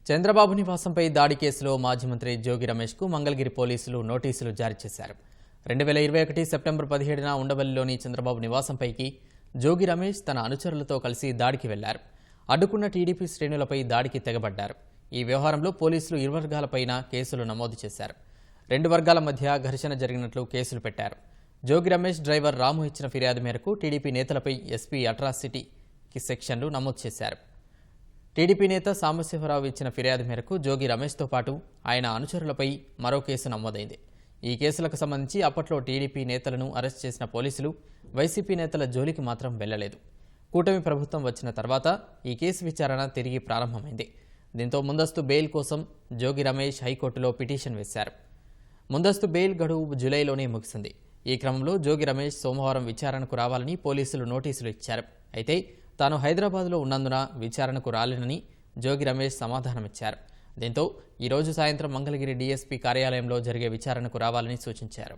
చంద్రబాబు నివాసంపై దాడి కేసులో మాజీ మంత్రి జోగి రమేష్కు మంగళగిరి పోలీసులు నోటీసులు జారీ చేశారు. 2021 సెప్టెంబర్ 17న ఉండవల్లిలోని చంద్రబాబు నివాసంపైకి జోగి రమేష్ తన అనుచరులతో కలిసి దాడికి వెళ్లారు. అడ్డుకున్న టీడీపీ శ్రేణులపై దాడికి తెగబడ్డారు. ఈ వ్యవహారంలో పోలీసులు ఇరు వర్గాలపైన కేసులు నమోదు చేశారు. రెండు వర్గాల మధ్య ఘర్షణ జరిగినట్లు కేసులు పెట్టారు. జోగి రమేష్ డ్రైవర్ రాము ఇచ్చిన ఫిర్యాదు మేరకు టీడీపీ నేతలపై ఎస్పీ అట్రాసిటీ సెక్షన్లు నమోదు చేశారు. టీడీపీ నేత సాంబశివరావు ఇచ్చిన ఫిర్యాదు మేరకు జోగి రమేష్తో పాటు ఆయన అనుచరులపై మరో కేసు నమోదైంది. ఈ కేసులకు సంబంధించి అప్పట్లో టీడీపీ నేతలను అరెస్ట్ చేసిన పోలీసులు వైసీపీ నేతల జోలికి మాత్రం వెళ్లలేదు. కూటమి ప్రభుత్వం వచ్చిన తర్వాత ఈ కేసు విచారణ తిరిగి ప్రారంభమైంది. దీంతో ముందస్తు బెయిల్ కోసం జోగి రమేష్ హైకోర్టులో పిటిషన్ వేశారు. ముందస్తు బెయిల్ గడువు జూలైలోనే ముగిసింది. ఈ క్రమంలో జోగి రమేష్ సోమవారం విచారణకు రావాలని పోలీసులు నోటీసులు ఇచ్చారు. అయితే తాను హైదరాబాద్లో ఉన్నందున విచారణకు రాలేనని జోగి రమేష్ సమాధానమిచ్చారు. దీంతో ఈరోజు సాయంత్రం మంగళగిరి డీఎస్పీ కార్యాలయంలో జరిగే విచారణకు రావాలని సూచించారు.